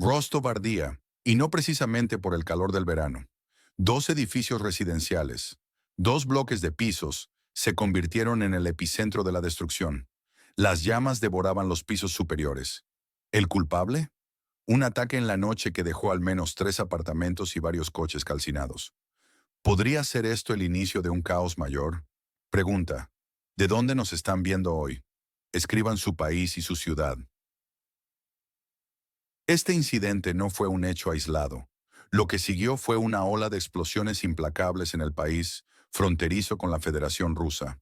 Rostov ardía, y no precisamente por el calor del verano. 2 edificios residenciales, 2 bloques de pisos, se convirtieron en el epicentro de la destrucción. Las llamas devoraban los pisos superiores. ¿El culpable? Un ataque en la noche que dejó al menos 3 apartamentos y varios coches calcinados. ¿Podría ser esto el inicio de un caos mayor? Pregunta. ¿De dónde nos están viendo hoy? Escriban su país y su ciudad. Este incidente no fue un hecho aislado. Lo que siguió fue una ola de explosiones implacables en el país, fronterizo con la Federación Rusa,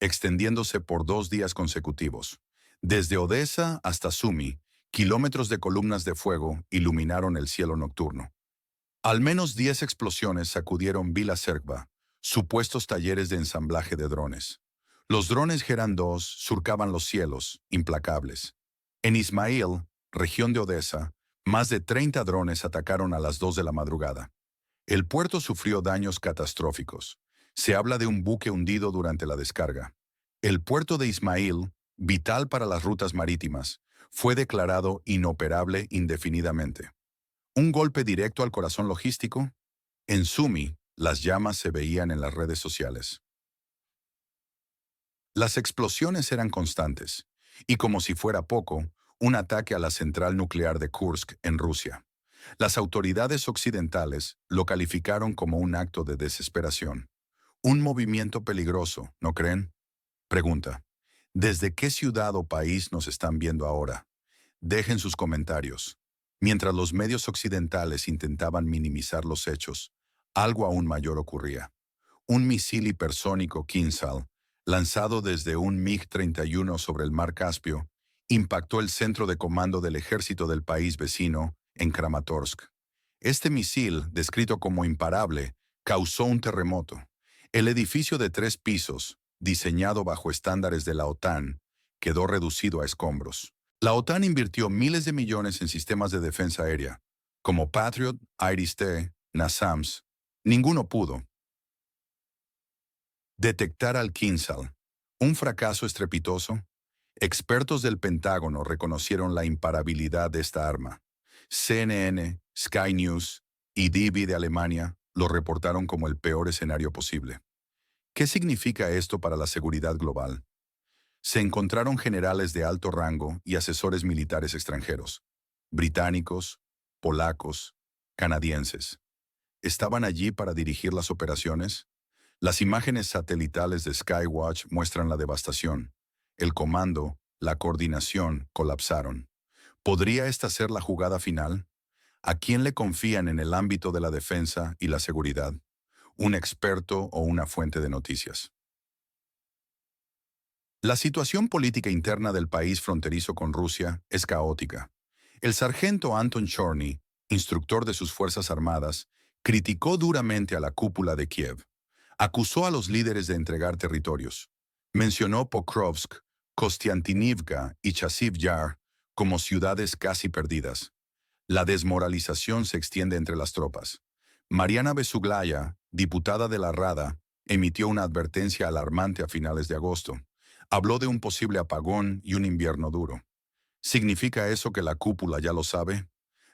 extendiéndose por 2 días consecutivos. Desde Odessa hasta Sumy, kilómetros de columnas de fuego iluminaron el cielo nocturno. Al menos 10 explosiones sacudieron Vila Sergva, supuestos talleres de ensamblaje de drones. Los drones Geran 2 surcaban los cielos, implacables. En Ismail, región de Odessa, más de 30 drones atacaron a las 2 de la madrugada. El puerto sufrió daños catastróficos. Se habla de un buque hundido durante la descarga. El puerto de Ismail, vital para las rutas marítimas, fue declarado inoperable indefinidamente. Un golpe directo al corazón logístico. En Sumy, las llamas se veían en las redes sociales. Las explosiones eran constantes, y como si fuera poco, un ataque a la central nuclear de Kursk, en Rusia. Las autoridades occidentales lo calificaron como un acto de desesperación. Un movimiento peligroso, ¿no creen? Pregunta. ¿Desde qué ciudad o país nos están viendo ahora? Dejen sus comentarios. Mientras los medios occidentales intentaban minimizar los hechos, algo aún mayor ocurría. Un misil hipersónico Kinzhal, lanzado desde un MiG-31 sobre el mar Caspio, impactó el centro de comando del ejército del país vecino, en Kramatorsk. Este misil, descrito como imparable, causó un terremoto. El edificio de 3 pisos, diseñado bajo estándares de la OTAN, quedó reducido a escombros. La OTAN invirtió miles de millones en sistemas de defensa aérea, como Patriot, Iris-T, NASAMS. Ninguno pudo detectar al Kinzhal. Un fracaso estrepitoso. Expertos del Pentágono reconocieron la imparabilidad de esta arma. CNN, Sky News y DB de Alemania lo reportaron como el peor escenario posible. ¿Qué significa esto para la seguridad global? Se encontraron generales de alto rango y asesores militares extranjeros, británicos, polacos, canadienses. ¿Estaban allí para dirigir las operaciones? Las imágenes satelitales de Skywatch muestran la devastación. El comando, la coordinación colapsaron. ¿Podría esta ser la jugada final? ¿A quién le confían en el ámbito de la defensa y la seguridad? ¿Un experto o una fuente de noticias? La situación política interna del país fronterizo con Rusia es caótica. El sargento Anton Chorny, instructor de sus Fuerzas Armadas, criticó duramente a la cúpula de Kiev. Acusó a los líderes de entregar territorios. Mencionó Pokrovsk, Kostiantynivka y Chasiv Yar como ciudades casi perdidas. La desmoralización se extiende entre las tropas. Mariana Besuglaya, diputada de la Rada, emitió una advertencia alarmante a finales de agosto. Habló de un posible apagón y un invierno duro. ¿Significa eso que la cúpula ya lo sabe?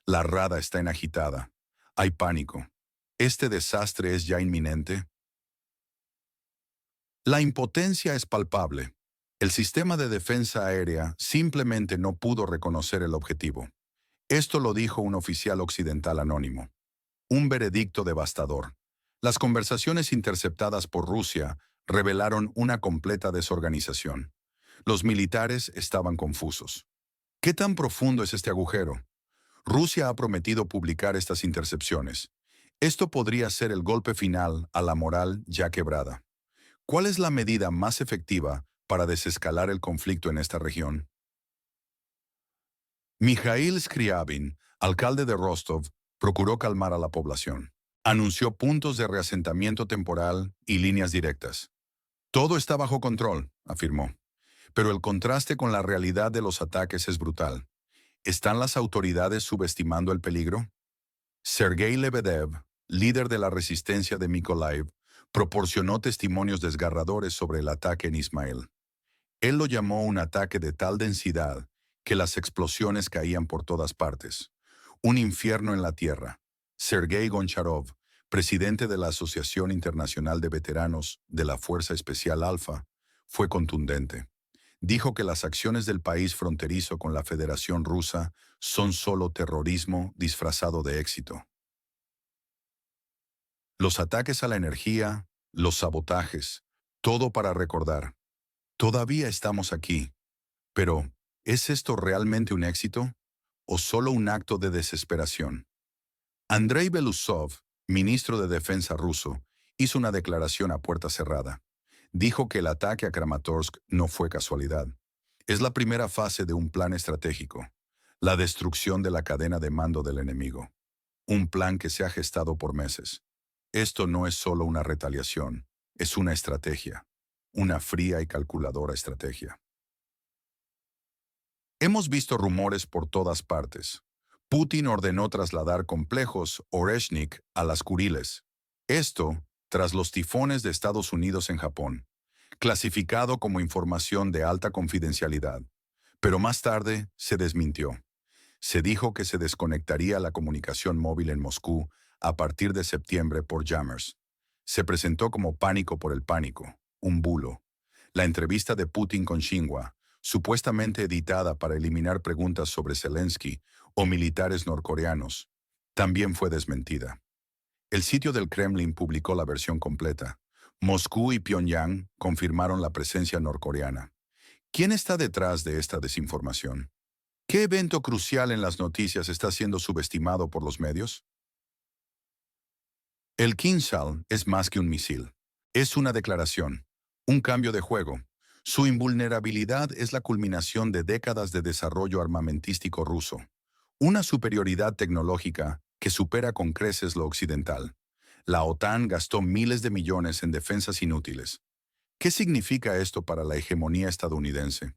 La Rada está en agitada. Hay pánico. ¿Este desastre es ya inminente? La impotencia es palpable. El sistema de defensa aérea simplemente no pudo reconocer el objetivo. Esto lo dijo un oficial occidental anónimo. Un veredicto devastador. Las conversaciones interceptadas por Rusia revelaron una completa desorganización. Los militares estaban confusos. ¿Qué tan profundo es este agujero? Rusia ha prometido publicar estas intercepciones. Esto podría ser el golpe final a la moral ya quebrada. ¿Cuál es la medida más efectiva para desescalar el conflicto en esta región? Mikhail Scriabin, alcalde de Rostov, procuró calmar a la población. Anunció puntos de reasentamiento temporal y líneas directas. Todo está bajo control, afirmó. Pero el contraste con la realidad de los ataques es brutal. ¿Están las autoridades subestimando el peligro? Sergei Lebedev, líder de la resistencia de Mykolaiv, proporcionó testimonios desgarradores sobre el ataque en Ismail. Él lo llamó un ataque de tal densidad que las explosiones caían por todas partes. Un infierno en la tierra. Sergei Goncharov, presidente de la Asociación Internacional de Veteranos de la Fuerza Especial Alfa, fue contundente. Dijo que las acciones del país fronterizo con la Federación Rusa son solo terrorismo disfrazado de éxito. Los ataques a la energía, los sabotajes, todo para recordar. Todavía estamos aquí. Pero, ¿es esto realmente un éxito? ¿O solo un acto de desesperación? Andrei Belousov, ministro de Defensa ruso, hizo una declaración a puerta cerrada. Dijo que el ataque a Kramatorsk no fue casualidad. Es la primera fase de un plan estratégico, la destrucción de la cadena de mando del enemigo. Un plan que se ha gestado por meses. Esto no es solo una retaliación, es una estrategia, una fría y calculadora estrategia. Hemos visto rumores por todas partes. Putin ordenó trasladar complejos Oreshnik a las Kuriles. Esto, tras los tifones de Estados Unidos en Japón, clasificado como información de alta confidencialidad. Pero más tarde se desmintió. Se dijo que se desconectaría la comunicación móvil en Moscú a partir de septiembre por jammers. Se presentó como pánico por el pánico, un bulo. La entrevista de Putin con Xinhua, supuestamente editada para eliminar preguntas sobre Zelensky o militares norcoreanos, también fue desmentida. El sitio del Kremlin publicó la versión completa. Moscú y Pyongyang confirmaron la presencia norcoreana. ¿Quién está detrás de esta desinformación? ¿Qué evento crucial en las noticias está siendo subestimado por los medios? El Kinzhal es más que un misil. Es una declaración, un cambio de juego. Su invulnerabilidad es la culminación de décadas de desarrollo armamentístico ruso. Una superioridad tecnológica que supera con creces lo occidental. La OTAN gastó miles de millones en defensas inútiles. ¿Qué significa esto para la hegemonía estadounidense?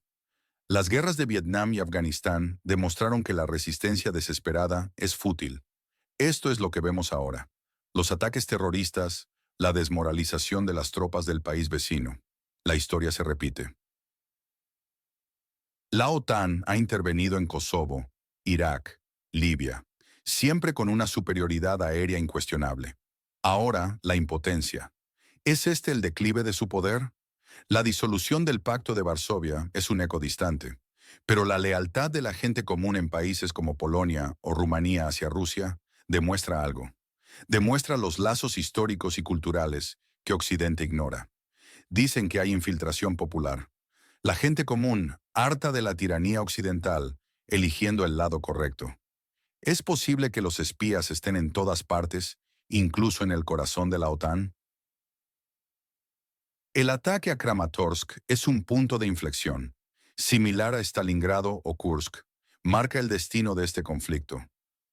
Las guerras de Vietnam y Afganistán demostraron que la resistencia desesperada es fútil. Esto es lo que vemos ahora. Los ataques terroristas, la desmoralización de las tropas del país vecino. La historia se repite. La OTAN ha intervenido en Kosovo, Irak, Libia, siempre con una superioridad aérea incuestionable. Ahora, la impotencia. ¿Es este el declive de su poder? La disolución del Pacto de Varsovia es un eco distante, pero la lealtad de la gente común en países como Polonia o Rumanía hacia Rusia demuestra algo. Demuestra los lazos históricos y culturales que Occidente ignora. Dicen que hay infiltración popular. La gente común, harta de la tiranía occidental, eligiendo el lado correcto. ¿Es posible que los espías estén en todas partes, incluso en el corazón de la OTAN? El ataque a Kramatorsk es un punto de inflexión, similar a Stalingrado o Kursk. Marca el destino de este conflicto.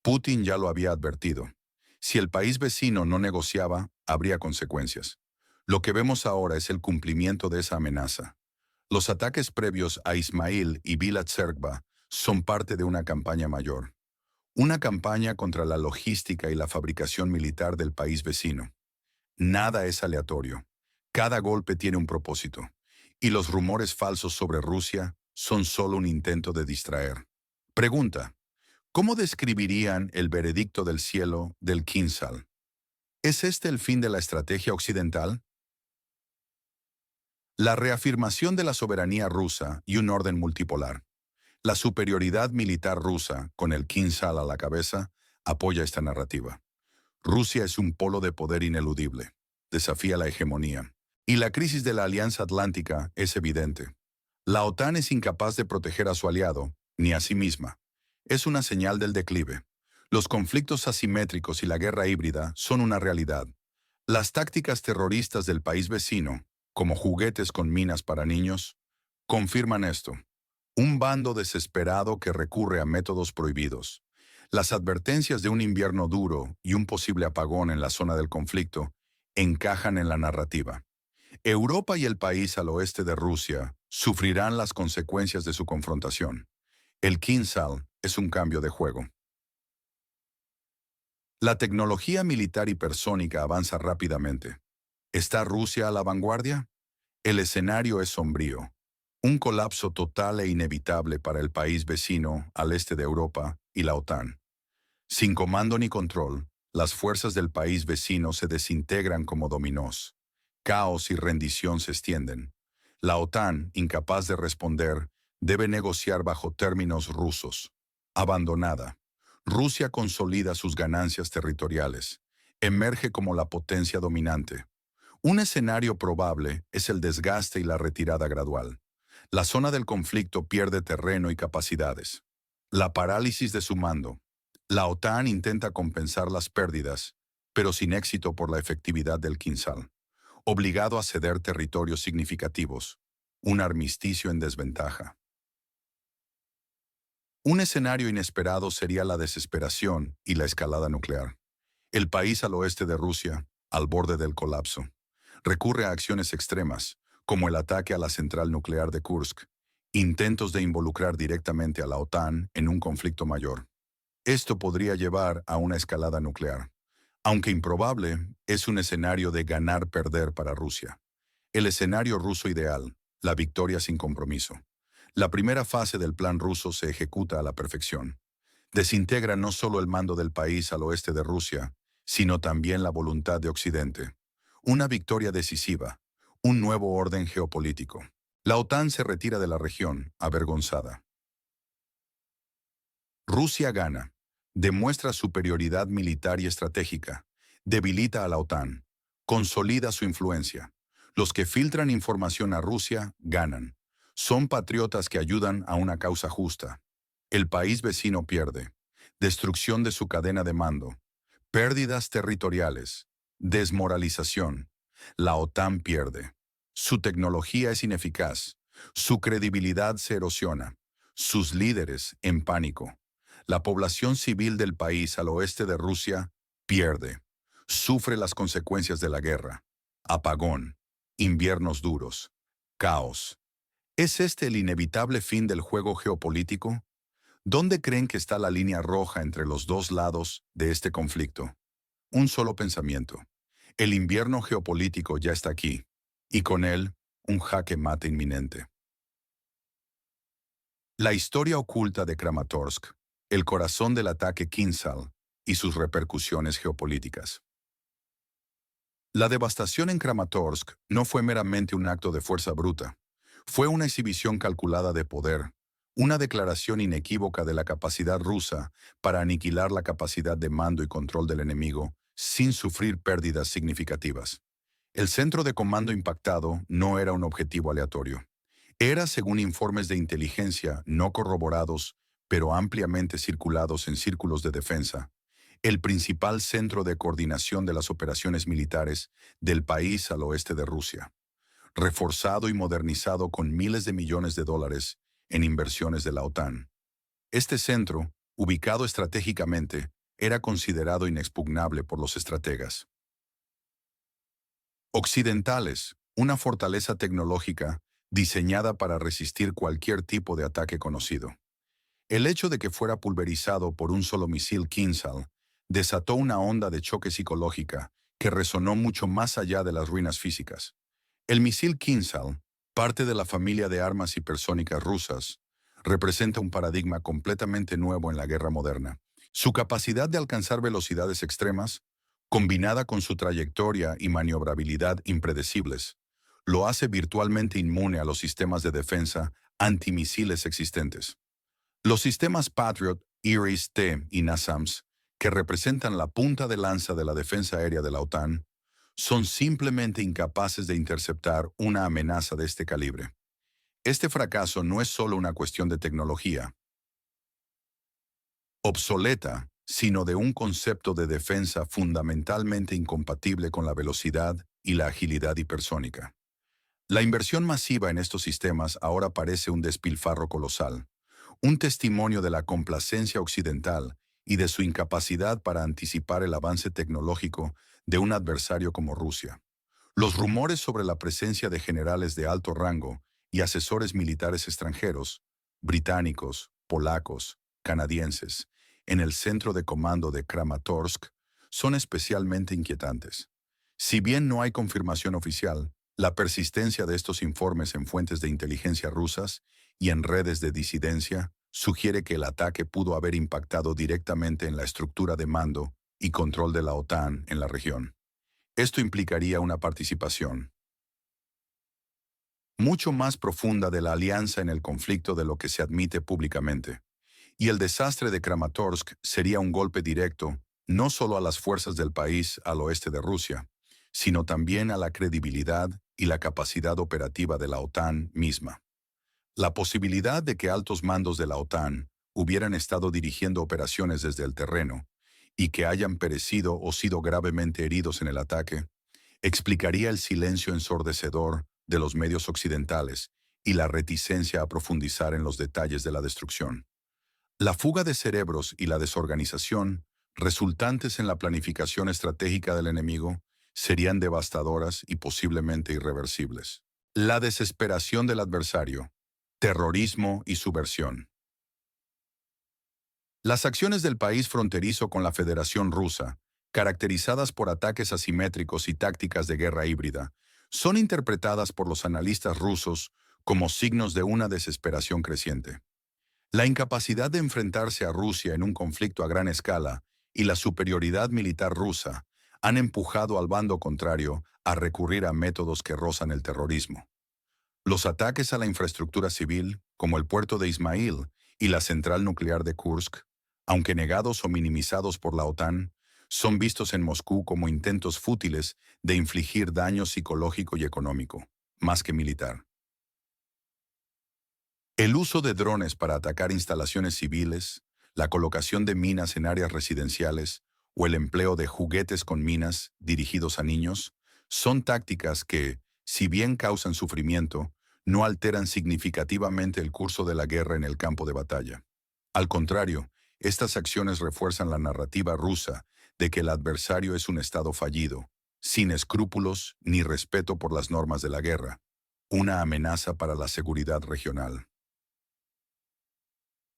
Putin ya lo había advertido. Si el país vecino no negociaba, habría consecuencias. Lo que vemos ahora es el cumplimiento de esa amenaza. Los ataques previos a Ismail y Vilat Sergba son parte de una campaña mayor. Una campaña contra la logística y la fabricación militar del país vecino. Nada es aleatorio. Cada golpe tiene un propósito. Y los rumores falsos sobre Rusia son solo un intento de distraer. Pregunta: ¿cómo describirían el veredicto del cielo del Kinzhal? ¿Es este el fin de la estrategia occidental? La reafirmación de la soberanía rusa y un orden multipolar. La superioridad militar rusa, con el Kinzhal a la cabeza, apoya esta narrativa. Rusia es un polo de poder ineludible. Desafía la hegemonía. Y la crisis de la Alianza Atlántica es evidente. La OTAN es incapaz de proteger a su aliado, ni a sí misma. Es una señal del declive. Los conflictos asimétricos y la guerra híbrida son una realidad. Las tácticas terroristas del país vecino, como juguetes con minas para niños, confirman esto. Un bando desesperado que recurre a métodos prohibidos. Las advertencias de un invierno duro y un posible apagón en la zona del conflicto encajan en la narrativa. Europa y el país al oeste de Rusia sufrirán las consecuencias de su confrontación. El Kinzhal es un cambio de juego. La tecnología militar hipersónica avanza rápidamente. ¿Está Rusia a la vanguardia? El escenario es sombrío. Un colapso total e inevitable para el país vecino al este de Europa y la OTAN. Sin comando ni control, las fuerzas del país vecino se desintegran como dominós. Caos y rendición se extienden. La OTAN, incapaz de responder, debe negociar bajo términos rusos. Abandonada. Rusia consolida sus ganancias territoriales. Emerge como la potencia dominante. Un escenario probable es el desgaste y la retirada gradual. La zona del conflicto pierde terreno y capacidades. La parálisis de su mando. La OTAN intenta compensar las pérdidas, pero sin éxito por la efectividad del Kinsal. Obligado a ceder territorios significativos. Un armisticio en desventaja. Un escenario inesperado sería la desesperación y la escalada nuclear. El país al oeste de Rusia, al borde del colapso, recurre a acciones extremas, como el ataque a la central nuclear de Kursk, intentos de involucrar directamente a la OTAN en un conflicto mayor. Esto podría llevar a una escalada nuclear. Aunque improbable, es un escenario de ganar-perder para Rusia. El escenario ruso ideal, la victoria sin compromiso. La primera fase del plan ruso se ejecuta a la perfección. Desintegra no solo el mando del país al oeste de Rusia, sino también la voluntad de Occidente. Una victoria decisiva, un nuevo orden geopolítico. La OTAN se retira de la región, avergonzada. Rusia gana, demuestra superioridad militar y estratégica, debilita a la OTAN, consolida su influencia. Los que filtran información a Rusia ganan. Son patriotas que ayudan a una causa justa. El país vecino pierde. Destrucción de su cadena de mando. Pérdidas territoriales. Desmoralización. La OTAN pierde. Su tecnología es ineficaz. Su credibilidad se erosiona. Sus líderes en pánico. La población civil del país al oeste de Rusia pierde. Sufre las consecuencias de la guerra. Apagón. Inviernos duros. Caos. ¿Es este el inevitable fin del juego geopolítico? ¿Dónde creen que está la línea roja entre los dos lados de este conflicto? Un solo pensamiento. El invierno geopolítico ya está aquí, y con él, un jaque mate inminente. La historia oculta de Kramatorsk, el corazón del ataque Kinsal y sus repercusiones geopolíticas. La devastación en Kramatorsk no fue meramente un acto de fuerza bruta. Fue una exhibición calculada de poder, una declaración inequívoca de la capacidad rusa para aniquilar la capacidad de mando y control del enemigo sin sufrir pérdidas significativas. El centro de comando impactado no era un objetivo aleatorio. Era, según informes de inteligencia no corroborados, pero ampliamente circulados en círculos de defensa, el principal centro de coordinación de las operaciones militares del país al oeste de Rusia, reforzado y modernizado con miles de millones de dólares en inversiones de la OTAN. Este centro, ubicado estratégicamente, era considerado inexpugnable por los estrategas occidentales, una fortaleza tecnológica diseñada para resistir cualquier tipo de ataque conocido. El hecho de que fuera pulverizado por un solo misil Kinsal desató una onda de choque psicológica que resonó mucho más allá de las ruinas físicas. El misil Kinsal, parte de la familia de armas hipersónicas rusas, representa un paradigma completamente nuevo en la guerra moderna. Su capacidad de alcanzar velocidades extremas, combinada con su trayectoria y maniobrabilidad impredecibles, lo hace virtualmente inmune a los sistemas de defensa antimisiles existentes. Los sistemas Patriot, IRIS-T y NASAMS, que representan la punta de lanza de la defensa aérea de la OTAN, son simplemente incapaces de interceptar una amenaza de este calibre. Este fracaso no es solo una cuestión de tecnología obsoleta, sino de un concepto de defensa fundamentalmente incompatible con la velocidad y la agilidad hipersónica. La inversión masiva en estos sistemas ahora parece un despilfarro colosal, un testimonio de la complacencia occidental y de su incapacidad para anticipar el avance tecnológico de un adversario como Rusia. Los rumores sobre la presencia de generales de alto rango y asesores militares extranjeros, británicos, polacos, canadienses, en el centro de comando de Kramatorsk, son especialmente inquietantes. Si bien no hay confirmación oficial, la persistencia de estos informes en fuentes de inteligencia rusas y en redes de disidencia sugiere que el ataque pudo haber impactado directamente en la estructura de mando y control de la OTAN en la región. Esto implicaría una participación mucho más profunda de la alianza en el conflicto de lo que se admite públicamente. Y el desastre de Kramatorsk sería un golpe directo no solo a las fuerzas del país al oeste de Rusia, sino también a la credibilidad y la capacidad operativa de la OTAN misma. La posibilidad de que altos mandos de la OTAN hubieran estado dirigiendo operaciones desde el terreno y que hayan perecido o sido gravemente heridos en el ataque, explicaría el silencio ensordecedor de los medios occidentales y la reticencia a profundizar en los detalles de la destrucción. La fuga de cerebros y la desorganización resultantes en la planificación estratégica del enemigo serían devastadoras y posiblemente irreversibles. La desesperación del adversario, terrorismo y subversión. Las acciones del país fronterizo con la Federación Rusa, caracterizadas por ataques asimétricos y tácticas de guerra híbrida, son interpretadas por los analistas rusos como signos de una desesperación creciente. La incapacidad de enfrentarse a Rusia en un conflicto a gran escala y la superioridad militar rusa han empujado al bando contrario a recurrir a métodos que rozan el terrorismo. Los ataques a la infraestructura civil, como el puerto de Ismail y la central nuclear de Kursk, aunque negados o minimizados por la OTAN, son vistos en Moscú como intentos fútiles de infligir daño psicológico y económico, más que militar. El uso de drones para atacar instalaciones civiles, la colocación de minas en áreas residenciales o el empleo de juguetes con minas dirigidos a niños son tácticas que, si bien causan sufrimiento, no alteran significativamente el curso de la guerra en el campo de batalla. Al contrario, estas acciones refuerzan la narrativa rusa de que el adversario es un Estado fallido, sin escrúpulos ni respeto por las normas de la guerra, una amenaza para la seguridad regional.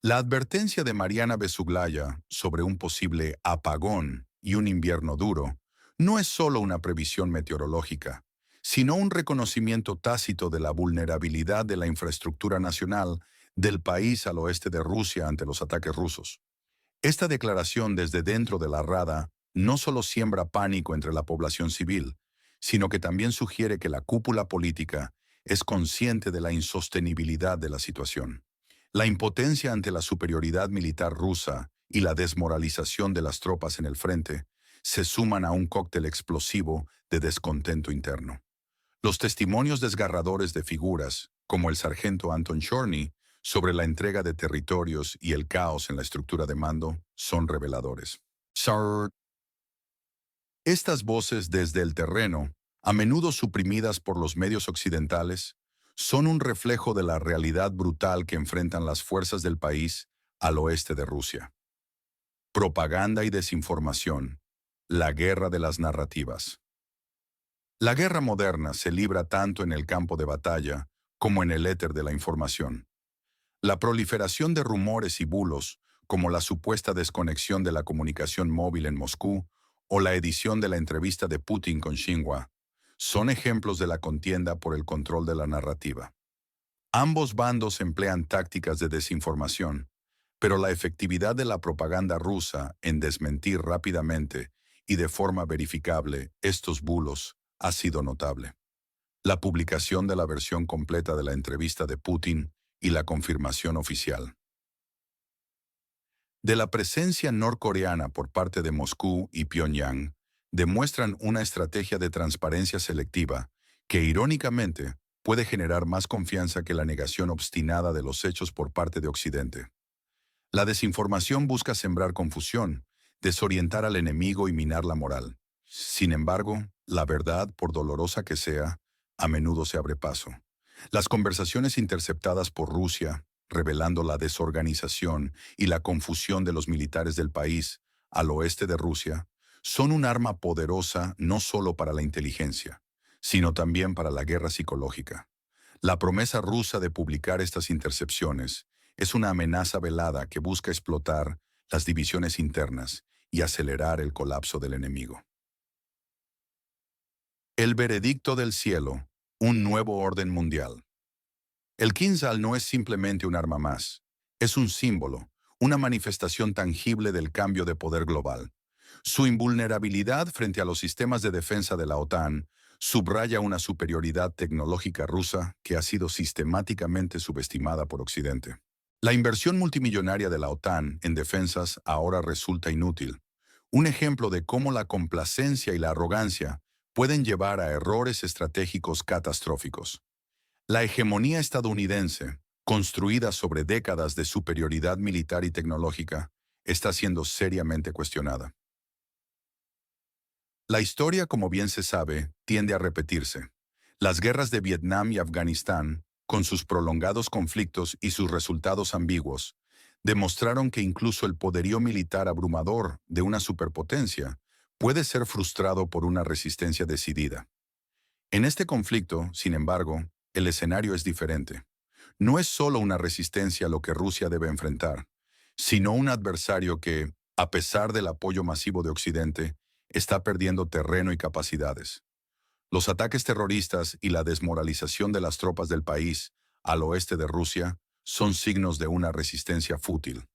La advertencia de Mariana Besuglaya sobre un posible apagón y un invierno duro no es solo una previsión meteorológica, sino un reconocimiento tácito de la vulnerabilidad de la infraestructura nacional del país al oeste de Rusia ante los ataques rusos. Esta declaración desde dentro de la Rada no solo siembra pánico entre la población civil, sino que también sugiere que la cúpula política es consciente de la insostenibilidad de la situación. La impotencia ante la superioridad militar rusa y la desmoralización de las tropas en el frente se suman a un cóctel explosivo de descontento interno. Los testimonios desgarradores de figuras, como el sargento Anton Chorny, sobre la entrega de territorios y el caos en la estructura de mando, son reveladores. Estas voces desde el terreno, a menudo suprimidas por los medios occidentales, son un reflejo de la realidad brutal que enfrentan las fuerzas del país al oeste de Rusia. Propaganda y desinformación. La guerra de las narrativas. La guerra moderna se libra tanto en el campo de batalla como en el éter de la información. La proliferación de rumores y bulos, como la supuesta desconexión de la comunicación móvil en Moscú o la edición de la entrevista de Putin con Xinhua, son ejemplos de la contienda por el control de la narrativa. Ambos bandos emplean tácticas de desinformación, pero la efectividad de la propaganda rusa en desmentir rápidamente y de forma verificable estos bulos ha sido notable. La publicación de la versión completa de la entrevista de Putin y la confirmación oficial de la presencia norcoreana por parte de Moscú y Pyongyang demuestran una estrategia de transparencia selectiva que, irónicamente, puede generar más confianza que la negación obstinada de los hechos por parte de Occidente. La desinformación busca sembrar confusión, desorientar al enemigo y minar la moral. Sin embargo, la verdad, por dolorosa que sea, a menudo se abre paso. Las conversaciones interceptadas por Rusia, revelando la desorganización y la confusión de los militares del país al oeste de Rusia, son un arma poderosa no solo para la inteligencia, sino también para la guerra psicológica. La promesa rusa de publicar estas intercepciones es una amenaza velada que busca explotar las divisiones internas y acelerar el colapso del enemigo. El veredicto del cielo, un nuevo orden mundial. El Kinzhal no es simplemente un arma más, Es un símbolo, una manifestación tangible del cambio de poder global. Su invulnerabilidad frente a los sistemas de defensa de la OTAN subraya una superioridad tecnológica rusa que ha sido sistemáticamente subestimada por Occidente. La inversión multimillonaria de la OTAN en defensas ahora resulta inútil. Un ejemplo de cómo la complacencia y la arrogancia pueden llevar a errores estratégicos catastróficos. La hegemonía estadounidense, construida sobre décadas de superioridad militar y tecnológica, está siendo seriamente cuestionada. La historia, como bien se sabe, tiende a repetirse. Las guerras de Vietnam y Afganistán, con sus prolongados conflictos y sus resultados ambiguos, demostraron que incluso el poderío militar abrumador de una superpotencia puede ser frustrado por una resistencia decidida. En este conflicto, sin embargo, el escenario es diferente. No es solo una resistencia lo que Rusia debe enfrentar, sino un adversario que, a pesar del apoyo masivo de Occidente, está perdiendo terreno y capacidades. Los ataques terroristas y la desmoralización de las tropas del país al oeste de Rusia son signos de una resistencia fútil.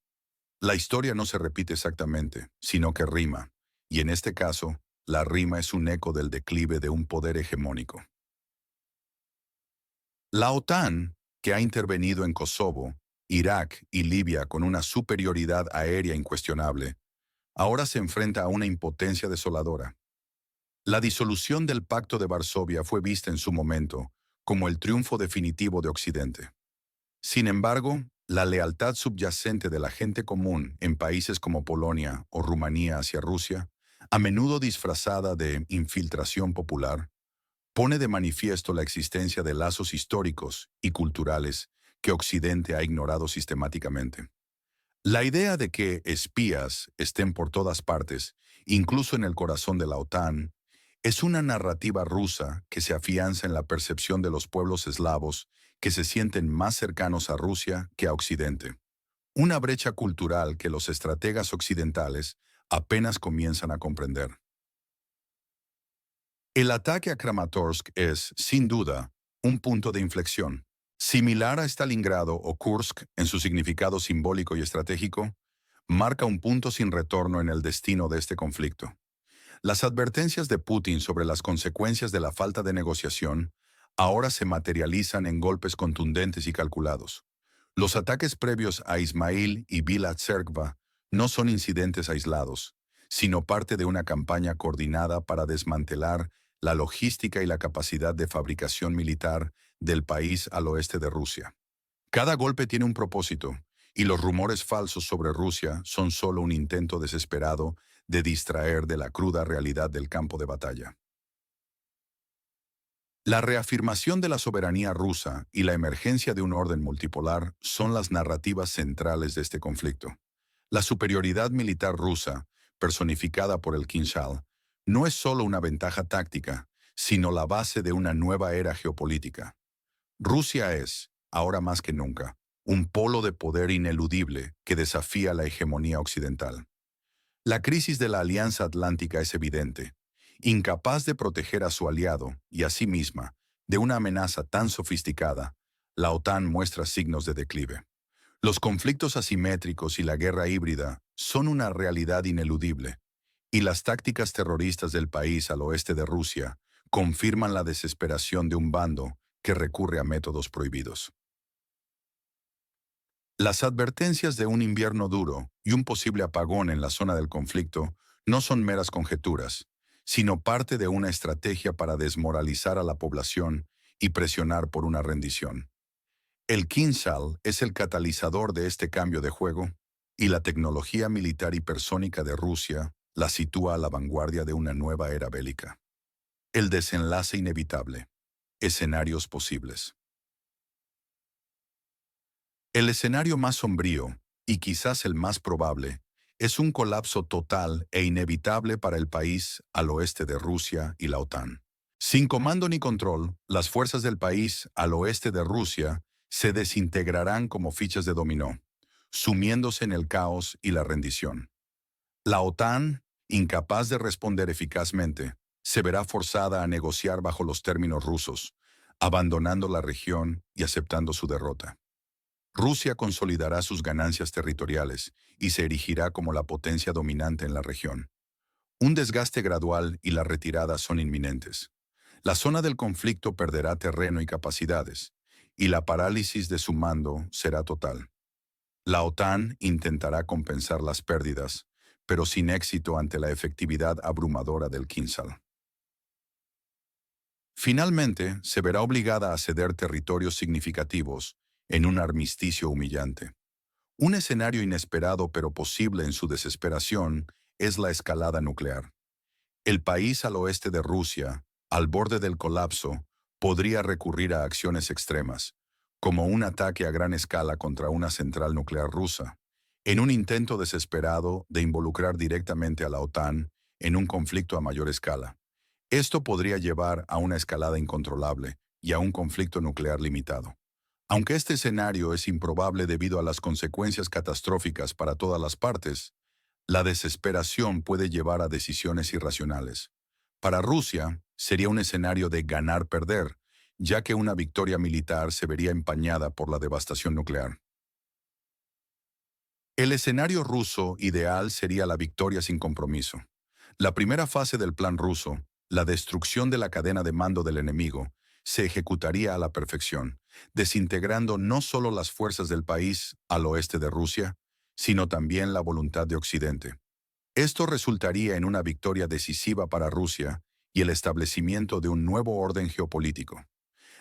La historia no se repite exactamente, sino que rima, y en este caso, la rima es un eco del declive de un poder hegemónico. La OTAN, que ha intervenido en Kosovo, Irak y Libia con una superioridad aérea incuestionable, ahora se enfrenta a una impotencia desoladora. La disolución del Pacto de Varsovia fue vista en su momento como el triunfo definitivo de Occidente. Sin embargo, la lealtad subyacente de la gente común en países como Polonia o Rumanía hacia Rusia, a menudo disfrazada de infiltración popular, pone de manifiesto la existencia de lazos históricos y culturales que Occidente ha ignorado sistemáticamente. La idea de que espías estén por todas partes, incluso en el corazón de la OTAN, es una narrativa rusa que se afianza en la percepción de los pueblos eslavos que se sienten más cercanos a Rusia que a Occidente. Una brecha cultural que los estrategas occidentales apenas comienzan a comprender. El ataque a Kramatorsk es, sin duda, un punto de inflexión. Similar a Stalingrado o Kursk en su significado simbólico y estratégico, marca un punto sin retorno en el destino de este conflicto. Las advertencias de Putin sobre las consecuencias de la falta de negociación ahora se materializan en golpes contundentes y calculados. Los ataques previos a Ismail y Bila Tserkva no son incidentes aislados, sino parte de una campaña coordinada para desmantelar la logística y la capacidad de fabricación militar del país al oeste de Rusia. Cada golpe tiene un propósito, y los rumores falsos sobre Rusia son solo un intento desesperado de distraer de la cruda realidad del campo de batalla. La reafirmación de la soberanía rusa y la emergencia de un orden multipolar son las narrativas centrales de este conflicto. La superioridad militar rusa, personificada por el Kinzhal, no es solo una ventaja táctica, sino la base de una nueva era geopolítica. Rusia es, ahora más que nunca, un polo de poder ineludible que desafía la hegemonía occidental. La crisis de la Alianza Atlántica es evidente. Incapaz de proteger a su aliado y a sí misma de una amenaza tan sofisticada, la OTAN muestra signos de declive. Los conflictos asimétricos y la guerra híbrida son una realidad ineludible, y las tácticas terroristas del país al oeste de Rusia confirman la desesperación de un bando que recurre a métodos prohibidos. Las advertencias de un invierno duro y un posible apagón en la zona del conflicto no son meras conjeturas, sino parte de una estrategia para desmoralizar a la población y presionar por una rendición. El Kinzhal es el catalizador de este cambio de juego, y la tecnología militar hipersónica de Rusia la sitúa a la vanguardia de una nueva era bélica. El desenlace inevitable. Escenarios posibles. El escenario más sombrío, y quizás el más probable, es un colapso total e inevitable para el país al oeste de Rusia y la OTAN. Sin comando ni control, las fuerzas del país al oeste de Rusia se desintegrarán como fichas de dominó, sumiéndose en el caos y la rendición. La OTAN, incapaz de responder eficazmente, se verá forzada a negociar bajo los términos rusos, abandonando la región y aceptando su derrota. Rusia consolidará sus ganancias territoriales y se erigirá como la potencia dominante en la región. Un desgaste gradual y la retirada son inminentes. La zona del conflicto perderá terreno y capacidades, y la parálisis de su mando será total. La OTAN intentará compensar las pérdidas, pero sin éxito ante la efectividad abrumadora del Kinsal. Finalmente, se verá obligada a ceder territorios significativos en un armisticio humillante. Un escenario inesperado pero posible en su desesperación es la escalada nuclear. El país al oeste de Rusia, al borde del colapso, podría recurrir a acciones extremas, como un ataque a gran escala contra una central nuclear rusa, en un intento desesperado de involucrar directamente a la OTAN en un conflicto a mayor escala. Esto podría llevar a una escalada incontrolable y a un conflicto nuclear limitado. Aunque este escenario es improbable debido a las consecuencias catastróficas para todas las partes, la desesperación puede llevar a decisiones irracionales. Para Rusia, sería un escenario de ganar-perder, ya que una victoria militar se vería empañada por la devastación nuclear. El escenario ruso ideal sería la victoria sin compromiso. La primera fase del plan ruso, la destrucción de la cadena de mando del enemigo, se ejecutaría a la perfección, desintegrando no solo las fuerzas del país al oeste de Rusia, sino también la voluntad de Occidente. Esto resultaría en una victoria decisiva para Rusia y el establecimiento de un nuevo orden geopolítico.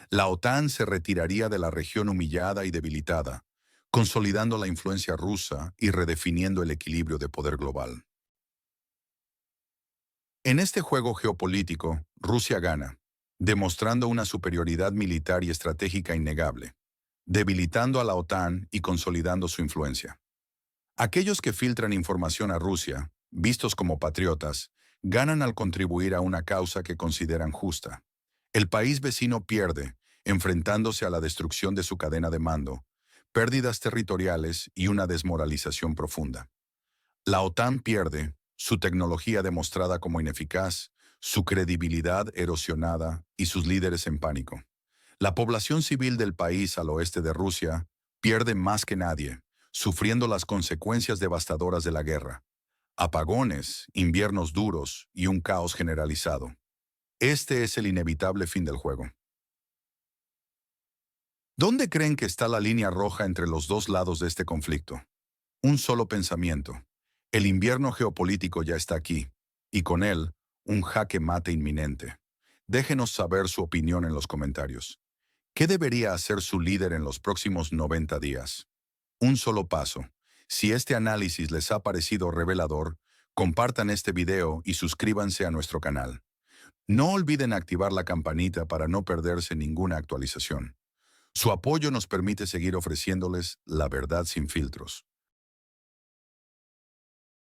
La OTAN se retiraría de la región humillada y debilitada, consolidando la influencia rusa y redefiniendo el equilibrio de poder global. En este juego geopolítico, Rusia gana, demostrando una superioridad militar y estratégica innegable, debilitando a la OTAN y consolidando su influencia. Aquellos que filtran información a Rusia, vistos como patriotas, ganan al contribuir a una causa que consideran justa. El país vecino pierde, enfrentándose a la destrucción de su cadena de mando, pérdidas territoriales y una desmoralización profunda. La OTAN pierde, su tecnología demostrada como ineficaz, su credibilidad erosionada y sus líderes en pánico. La población civil del país al oeste de Rusia pierde más que nadie, sufriendo las consecuencias devastadoras de la guerra. Apagones, inviernos duros y un caos generalizado. Este es el inevitable fin del juego. ¿Dónde creen que está la línea roja entre los dos lados de este conflicto? Un solo pensamiento. El invierno geopolítico ya está aquí, y con él, un jaque mate inminente. Déjenos saber su opinión en los comentarios. ¿Qué debería hacer su líder en los próximos 90 días? Un solo paso. Si este análisis les ha parecido revelador, compartan este video y suscríbanse a nuestro canal. No olviden activar la campanita para no perderse ninguna actualización. Su apoyo nos permite seguir ofreciéndoles la verdad sin filtros.